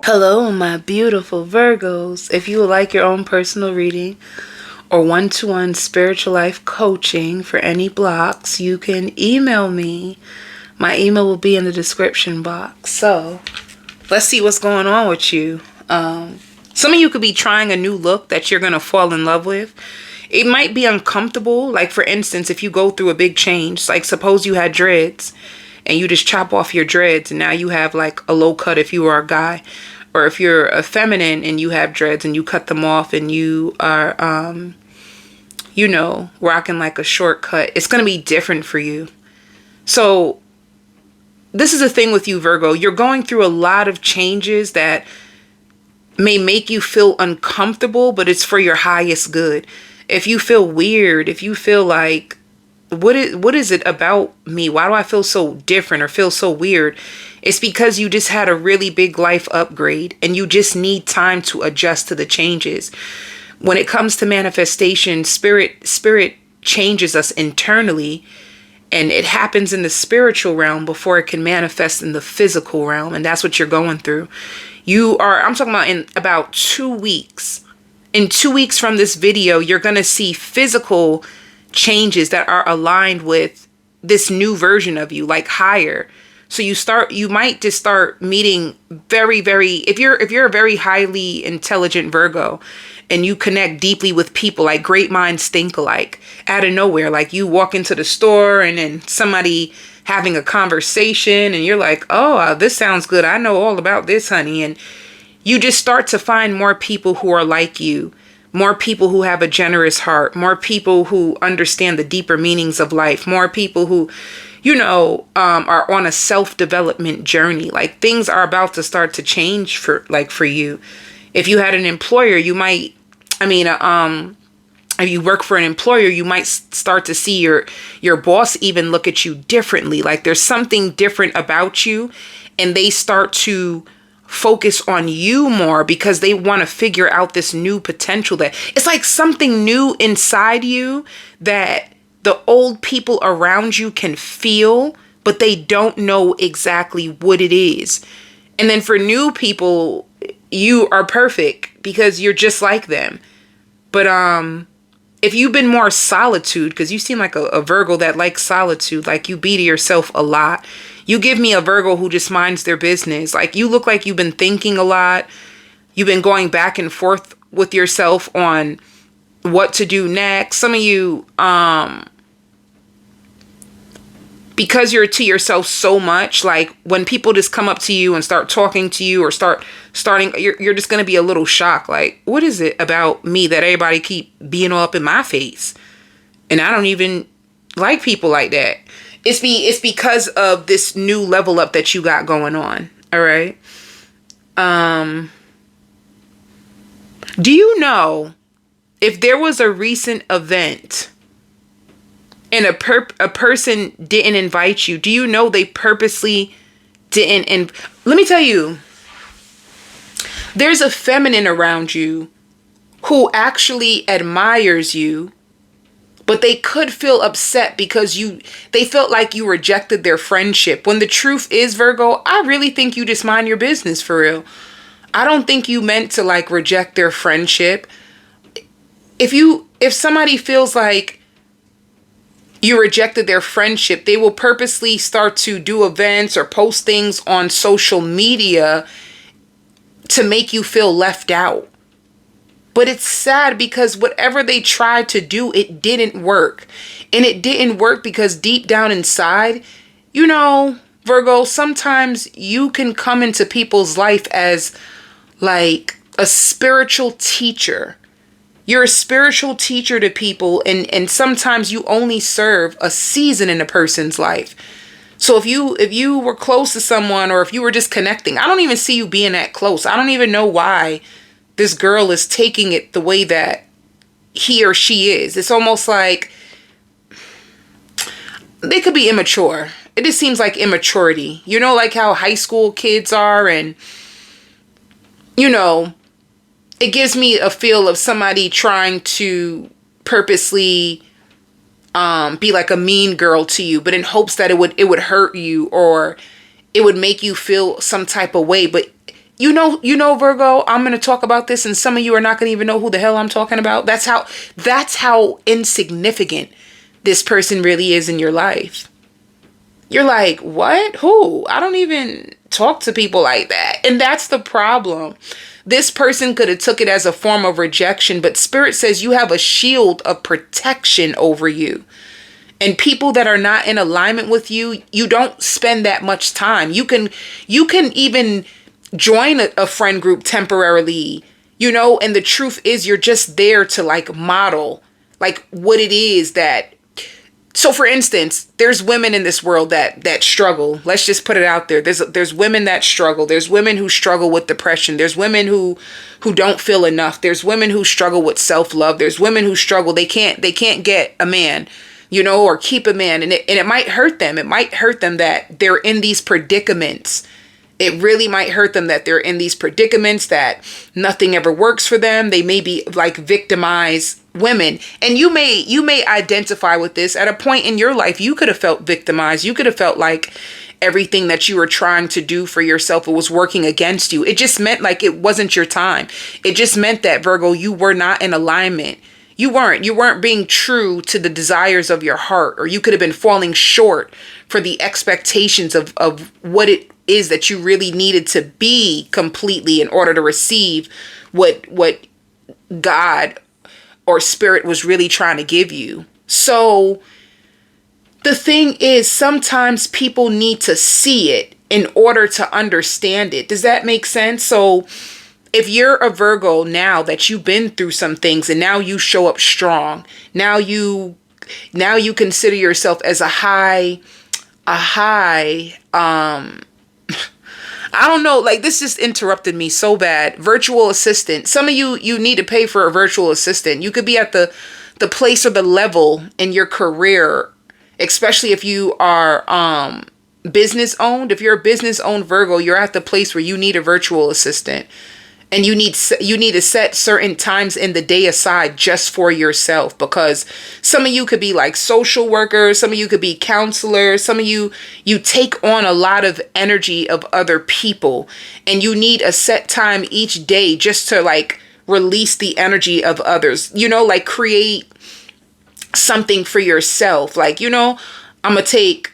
Hello, my beautiful Virgos. If you would like your own personal reading or one-to-one spiritual life coaching for any blocks, you can email me. My email will be in the description box. So, let's see what's going on with you. Some of you could be trying a new look that you're going to fall in love with. It might be uncomfortable. Like, for instance, if you go through a big change, like suppose you had dreads and you just chop off your dreads and now you have like a low cut if you are a guy. Or if you're a feminine and you have dreads and you cut them off and you are, rocking like a short cut, it's going to be different for you. So this is the thing with you, Virgo. You're going through a lot of changes that may make you feel uncomfortable, but it's for your highest good. If you feel weird, if you feel like, what is it about me? Why do I feel so different or feel so weird? It's because you just had a really big life upgrade and you just need time to adjust to the changes. When it comes to manifestation, spirit changes us internally, and it happens in the spiritual realm before it can manifest in the physical realm. And that's what you're going through. I'm talking about in about 2 weeks. In 2 weeks from this video, you're going to see physical changes that are aligned with this new version of you, like higher. So you might just start meeting if you're a very highly intelligent Virgo and you connect deeply with people, like great minds think alike out of nowhere. Like you walk into the store and then somebody having a conversation and you're like, oh, this sounds good. I know all about this, honey. And you just start to find more people who are like you. More people who have a generous heart, more people who understand the deeper meanings of life, more people who, are on a self-development journey. Like things are about to start to change for you. If you had an employer, if you work for an employer, you might start to see your boss even look at you differently. Like there's something different about you and they start to focus on you more because they want to figure out this new potential that it's like something new inside you that the old people around you can feel, but they don't know exactly what it is. And then for new people, you are perfect because you're just like them. But if you've been more solitude, because you seem like a Virgo that likes solitude, like you be to yourself a lot. You give me a Virgo who just minds their business. Like you look like you've been thinking a lot. You've been going back and forth with yourself on what to do next. Some of you, because you're to yourself so much, like when people just come up to you and start talking to you or you're just going to be a little shocked. Like, what is it about me that everybody keep being all up in my face? And I don't even like people like that. It's because of this new level up that you got going on. All right. Do you know if there was a recent event and a person didn't invite you, do you know they purposely didn't? And let me tell you, there's a feminine around you who actually admires you, but they could feel upset because they felt like you rejected their friendship. When the truth is, Virgo, I really think you just mind your business for real. I don't think you meant to like reject their friendship. If somebody feels like you rejected their friendship, they will purposely start to do events or post things on social media to make you feel left out. But it's sad because whatever they tried to do, it didn't work. And it didn't work because deep down inside, Virgo, sometimes you can come into people's life as like a spiritual teacher. You're a spiritual teacher to people, and sometimes you only serve a season in a person's life. So if you were close to someone or if you were just connecting, I don't even see you being that close. I don't even know why this girl is taking it the way that he or she is. It's almost like they could be immature. It just seems like immaturity. Like how high school kids are, and it gives me a feel of somebody trying to purposely be like a mean girl to you, but in hopes that it would hurt you or it would make you feel some type of way. But Virgo, I'm going to talk about this and some of you are not going to even know who the hell I'm talking about. That's how insignificant this person really is in your life. You're like, what? Who? I don't even talk to people like that. And that's the problem. This person could have took it as a form of rejection, but Spirit says you have a shield of protection over you. And people that are not in alignment with you, you don't spend that much time. You can even join a friend group temporarily, and the truth is you're just there to like model like what it is that. So for instance, there's women in this world that struggle. Let's just put it out there. There's women that struggle. There's women who struggle with depression. There's women who don't feel enough. There's women who struggle with self-love. There's women who struggle. They can't get a man, or keep a man. And it might hurt them. It might hurt them that they're in these predicaments. It really might hurt them that they're in these predicaments, that nothing ever works for them. They may be like victimized women. And you may identify with this at a point in your life. You could have felt victimized. You could have felt like everything that you were trying to do for yourself, it was working against you. It just meant like it wasn't your time. It just meant that, Virgo, you were not in alignment. You weren't being true to the desires of your heart, or you could have been falling short for the expectations of what it is that you really needed to be completely in order to receive what God or Spirit was really trying to give you. So the thing is, sometimes people need to see it in order to understand it. Does that make sense? So if you're a Virgo now that you've been through some things and now you show up strong, now you consider yourself as a high, I don't know, like this just interrupted me so bad. Virtual assistant. Some of you need to pay for a virtual assistant. You could be at the place or the level in your career, especially if you are business owned. If you're a business owned Virgo, you're at the place where you need a virtual assistant. And you need to set certain times in the day aside just for yourself, because some of you could be like social workers, some of you could be counselors, some of you take on a lot of energy of other people, and you need a set time each day just to like release the energy of others, like create something for yourself. Like, I'm gonna take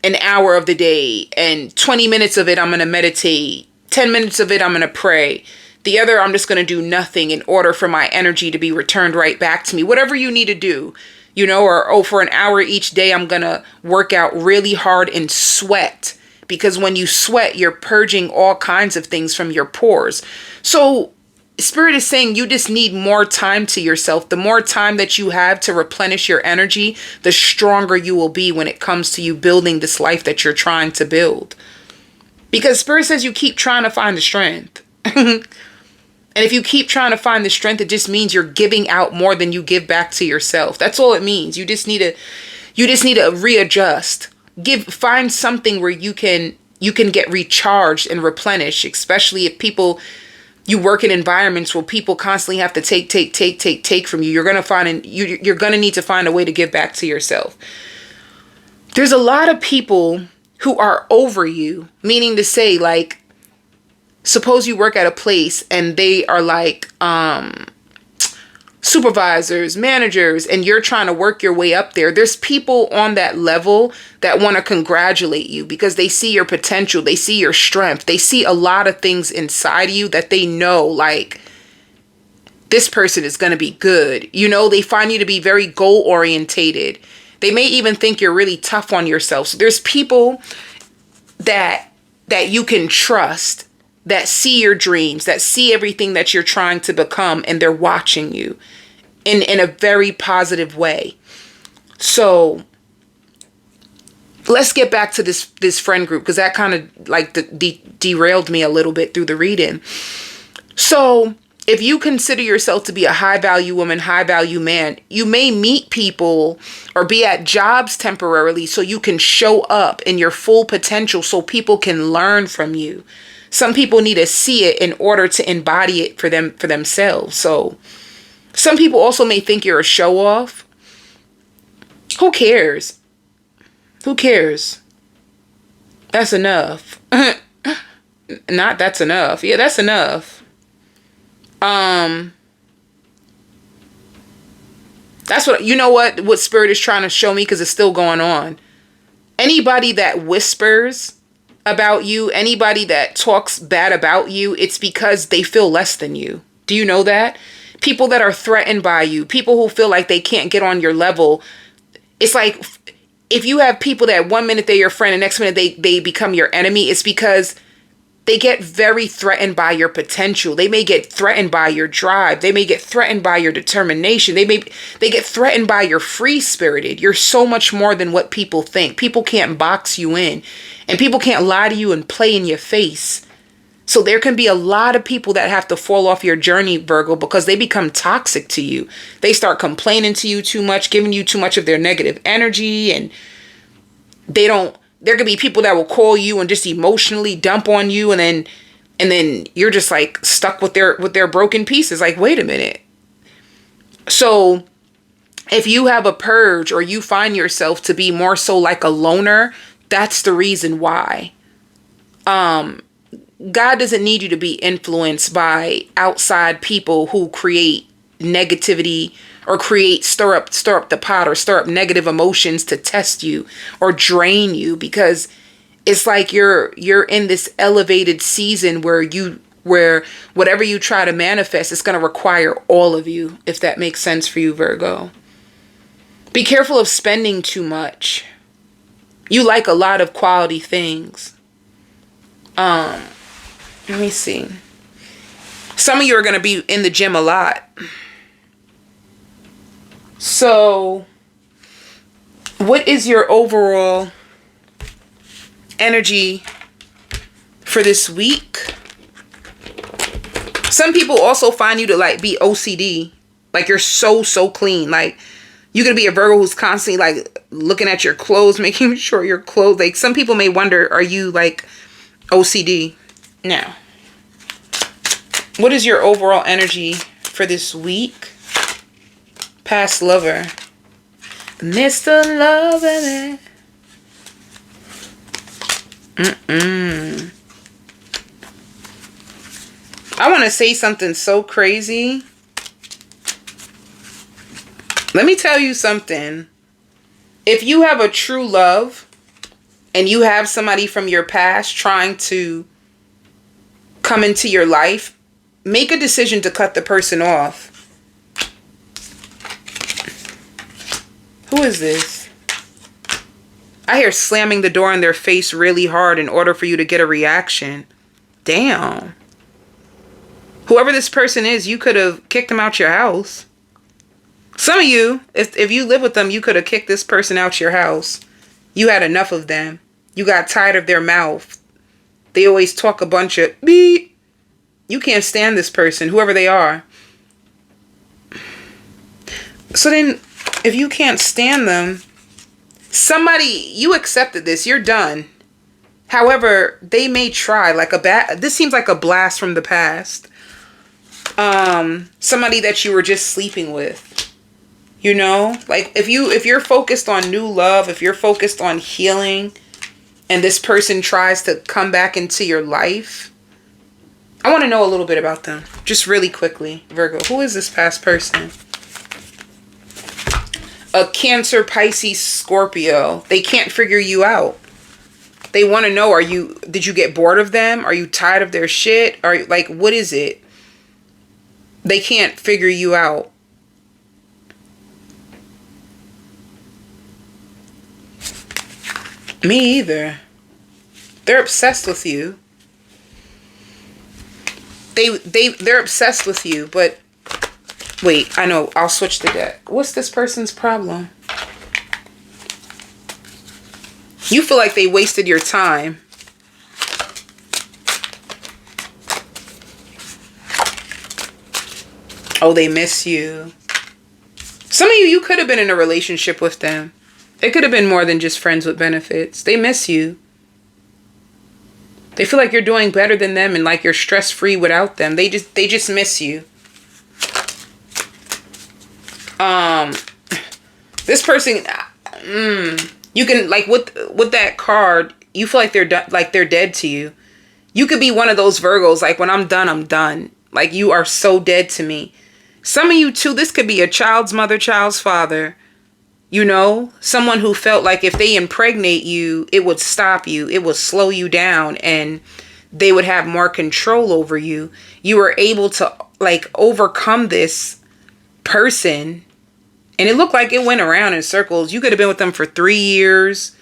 an hour of the day and 20 minutes of it I'm gonna meditate. 10 minutes of it, I'm going to pray. The other, I'm just going to do nothing in order for my energy to be returned right back to me. Whatever you need to do, or for an hour each day, I'm going to work out really hard and sweat. Because when you sweat, you're purging all kinds of things from your pores. So Spirit is saying you just need more time to yourself. The more time that you have to replenish your energy, the stronger you will be when it comes to you building this life that you're trying to build. Because Spirit says you keep trying to find the strength. And if you keep trying to find the strength, it just means you're giving out more than you give back to yourself. That's all it means. You just need to readjust. Find something where you can get recharged and replenished, especially if you work in environments where people constantly have to take from you. You're going to need to find a way to give back to yourself. There's a lot of people who are over you, meaning to say, like, suppose you work at a place and they are like supervisors, managers, and you're trying to work your way up there. There's people on that level that want to congratulate you because they see your potential, they see your strength, they see a lot of things inside of you that they know, like, this person is going to be good. They find you to be very goal orientated. They may even think you're really tough on yourself. So there's people that you can trust, that see your dreams, that see everything that you're trying to become, and they're watching you in a very positive way. So let's get back to this friend group, because that kind of like derailed me a little bit through the reading. So if you consider yourself to be a high value woman, high value man, you may meet people or be at jobs temporarily so you can show up in your full potential so people can learn from you. Some people need to see it in order to embody it for themselves. So some people also may think you're a show off. Who cares? Who cares? That's enough. Not that's enough. Yeah, that's enough. That's what, you know what Spirit is trying to show me, because it's still going on. Anybody that whispers about you, anybody that talks bad about you, it's because they feel less than you. Do you know that? People that are threatened by you, people who feel like they can't get on your level. It's like, if you have people that 1 minute they're your friend and next minute they become your enemy, it's because they get very threatened by your potential. They may get threatened by your drive. They may get threatened by your determination. They get threatened by your free spirited. You're so much more than what people think. People can't box you in, and people can't lie to you and play in your face. So there can be a lot of people that have to fall off your journey, Virgo, because they become toxic to you. They start complaining to you too much, giving you too much of their negative energy, and there could be people that will call you and just emotionally dump on you, and then you're just like stuck with their broken pieces. Like, wait a minute. So if you have a purge, or you find yourself to be more so like a loner, that's the reason why. God doesn't need you to be influenced by outside people who create negativity, or stir up the pot, or stir up negative emotions to test you or drain you, because it's like you're in this elevated season where whatever you try to manifest, it's going to require all of you, if that makes sense for you, Virgo. Be careful of spending too much. You like a lot of quality things. Let me see. Some of you are going to be in the gym a lot. So, what is your overall energy for this week? Some people also find you to like be OCD. Like, you're so clean. Like, you're going to be a Virgo who's constantly like looking at your clothes, making sure your clothes, like, some people may wonder, are you like OCD? Now, what is your overall energy for this week? Past lover. Mr. Lover. I want to say something so crazy. Let me tell you something. If you have a true love and you have somebody from your past trying to come into your life, make a decision to cut the person off. Who is this? I hear slamming the door in their face really hard in order for you to get a reaction. Damn. Whoever this person is, you could have kicked them out your house. Some of you, if you live with them, you could have kicked this person out your house. You had enough of them. You got tired of their mouth. They always talk a bunch of beep. You can't stand this person, whoever they are. So then, if you can't stand them, you accepted this, you're done. However, they may try, this seems like a blast from the past. Somebody that you were just sleeping with, you know, like if you're focused on new love, if you're focused on healing, and this person tries to come back into your life, I want to know a little bit about them, just really quickly. Virgo, who is this past person? A Cancer, Pisces, Scorpio. They can't figure you out. They want to know, did you get bored of them? Are you tired of their shit? What is it? They can't figure you out. Me either. They're obsessed with you. They're obsessed with you, but wait, I know. I'll switch the deck. What's this person's problem? You feel like they wasted your time. Oh, they miss you. Some of you could have been in a relationship with them. It could have been more than just friends with benefits. They miss you. They feel like you're doing better than them and like you're stress-free without them. They just miss you. This person, you can, like, with that card, you feel like they're dead to you. You could be one of those Virgos, like, when I'm done, I'm done. Like, you are so dead to me. Some of you too, this could be a child's mother, child's father. You know, someone who felt like if they impregnate you, it would stop you. It would slow you down and they would have more control over you. You were able to like overcome this person. And it looked like it went around in circles. You could have been with them for 3 years,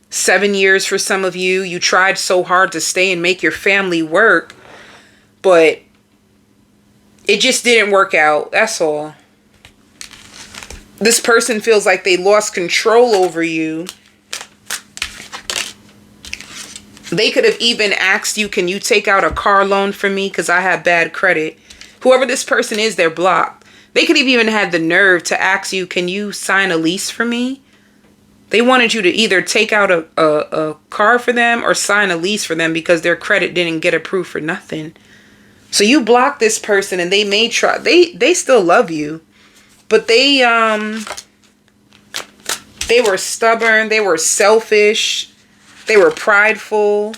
7 years for some of you. You tried so hard to stay and make your family work. But it just didn't work out. That's all. This person feels like they lost control over you. They could have even asked you, can you take out a car loan for me? Because I have bad credit. Whoever this person is, they're blocked. They could have even had the nerve to ask you, can you sign a lease for me? They wanted you to either take out a car for them or sign a lease for them because their credit didn't get approved for nothing. So you blocked this person and they may try. They still love you. But they were stubborn. They were selfish. They were prideful.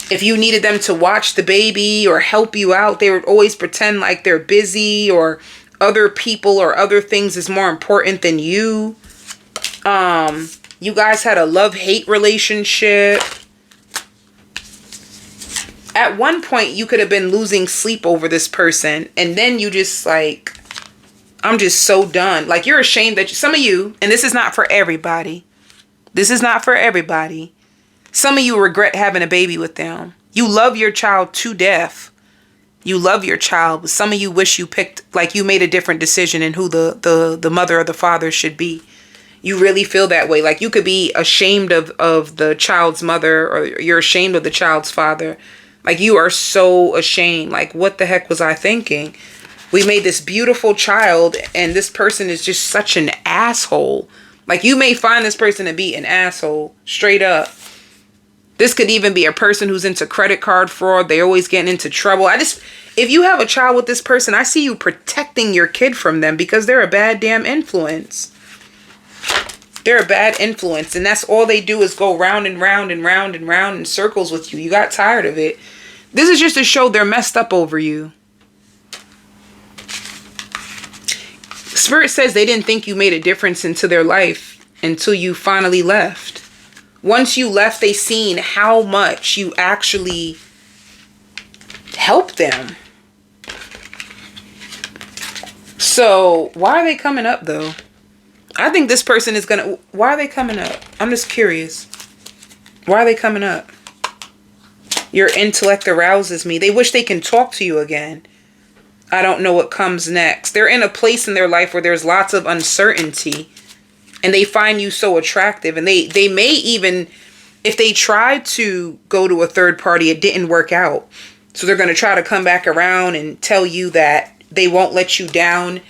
If you needed them to watch the baby or help you out, they would always pretend like they're busy or other people or other things is more important than you. You guys had a love-hate relationship. At one point, you could have been losing sleep over this person. And then you just like, I'm just so done. Like, you're ashamed that some of you, and this is not for everybody. This is not for everybody. Some of you regret having a baby with them. You love your child to death. You love your child. But some of you wish you picked, like you made a different decision in who the mother or the father should be. You really feel that way. Like you could be ashamed of the child's mother or you're ashamed of the child's father. Like you are so ashamed. Like, what the heck was I thinking? We made this beautiful child and this person is just such an asshole. Like, you may find this person to be an asshole, straight up. This could even be a person who's into credit card fraud. They're always getting into trouble. If you have a child with this person, I see you protecting your kid from them because they're a bad damn influence. They're a bad influence. And that's all they do is go round and round and round and round in circles with you. You got tired of it. This is just to show they're messed up over you. Spirit says they didn't think you made a difference into their life until you finally left. Once you left, they seen how much you actually helped them. So why are they coming up though? I think this person is gonna, why are they coming up? I'm just curious. Why are they coming up? Your intellect arouses me. They wish they can talk to you again. I don't know what comes next. They're in a place in their life where there's lots of uncertainty. And they find you so attractive. And they may even, if they tried to go to a third party, it didn't work out. So they're going to try to come back around and tell you that they won't let you down.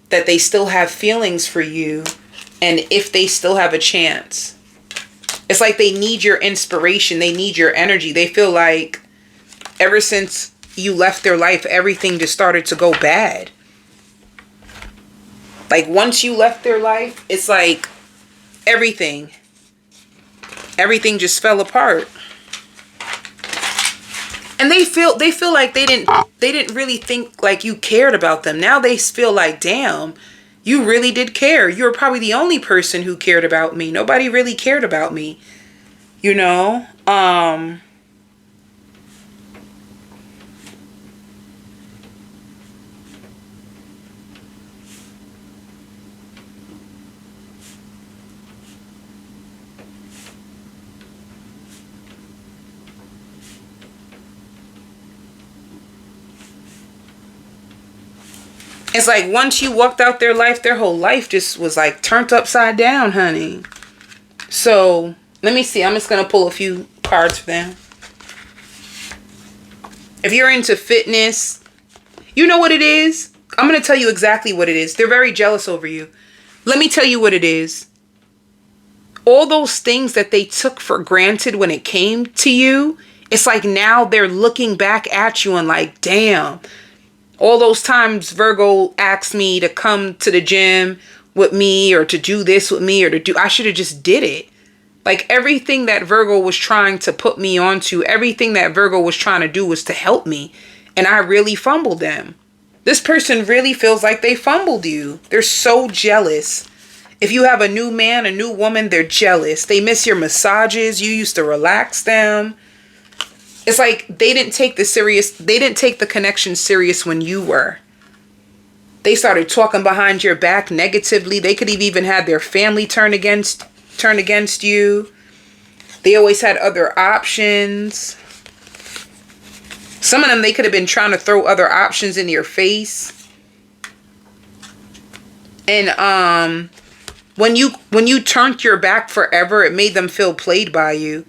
That they still have feelings for you. And if they still have a chance. It's like they need your inspiration. They need your energy. They feel like ever since you left their life, everything just started to go bad. Like once you left their life, it's like everything just fell apart. And they feel like they didn't really think like you cared about them. Now they feel like, damn, you really did care. You were probably the only person who cared about me. Nobody really cared about me. You know? It's like once you walked out their life, their whole life just was like turned upside down, honey. So let me see. I'm just going to pull a few cards for them. If you're into fitness, you know what it is? I'm going to tell you exactly what it is. They're very jealous over you. Let me tell you what it is. All those things that they took for granted when it came to you, it's like now they're looking back at you and like, damn. All those times Virgo asked me to come to the gym with me or to do this with me or I should have just did it. Like everything that Virgo was trying to put me onto, everything that Virgo was trying to do was to help me. And I really fumbled them. This person really feels like they fumbled you. They're so jealous. If you have a new man, a new woman, they're jealous. They miss your massages. You used to relax them. It's like they didn't take the connection serious when you were. They started talking behind your back negatively. They could have even had their family turn against you. They always had other options. Some of them, they could have been trying to throw other options in your face. And when you turned your back forever, it made them feel played by you.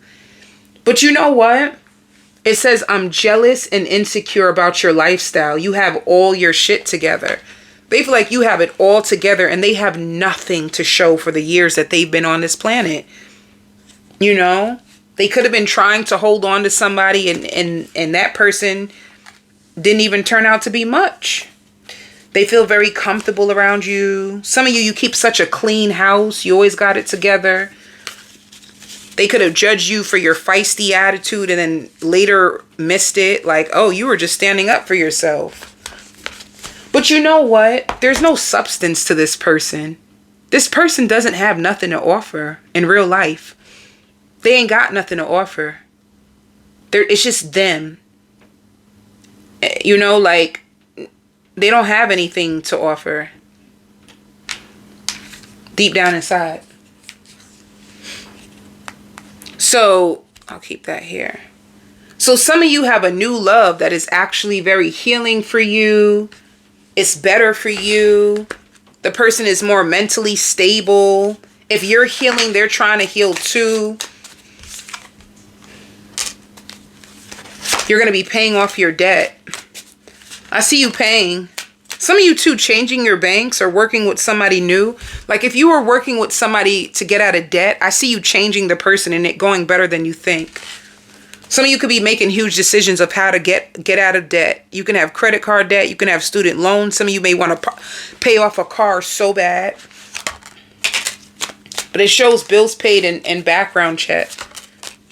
But you know what? It says, I'm jealous and insecure about your lifestyle. You have all your shit together. They feel like you have it all together and they have nothing to show for the years that they've been on this planet. You know, they could have been trying to hold on to somebody and that person didn't even turn out to be much. They feel very comfortable around you. Some of you keep such a clean house. You always got it together. They could have judged you for your feisty attitude and then later missed it. Like, oh, you were just standing up for yourself. But you know what? There's no substance to this person. This person doesn't have nothing to offer in real life. They ain't got nothing to offer. It's just them. You know, like, they don't have anything to offer. Deep down inside. So, I'll keep that here. So some of you have a new love that is actually very healing for you. It's better for you. The person is more mentally stable. If you're healing, they're trying to heal too. You're going to be paying off your debt. I see you paying. Some of you too, changing your banks or working with somebody new. Like if you were working with somebody to get out of debt, I see you changing the person and it going better than you think. Some of you could be making huge decisions of how to get out of debt. You can have credit card debt. You can have student loans. Some of you may want to pay off a car so bad. But it shows bills paid and background check.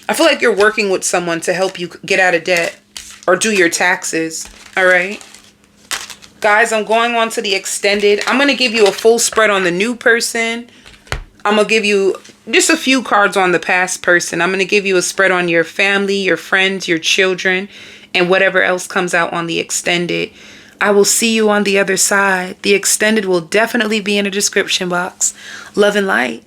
I feel like you're working with someone to help you get out of debt or do your taxes. All right. Guys, I'm going on to the extended. I'm going to give you a full spread on the new person. I'm going to give you just a few cards on the past person. I'm going to give you a spread on your family, your friends, your children, and whatever else comes out on the extended. I will see you on the other side. The extended will definitely be in the description box. Love and light.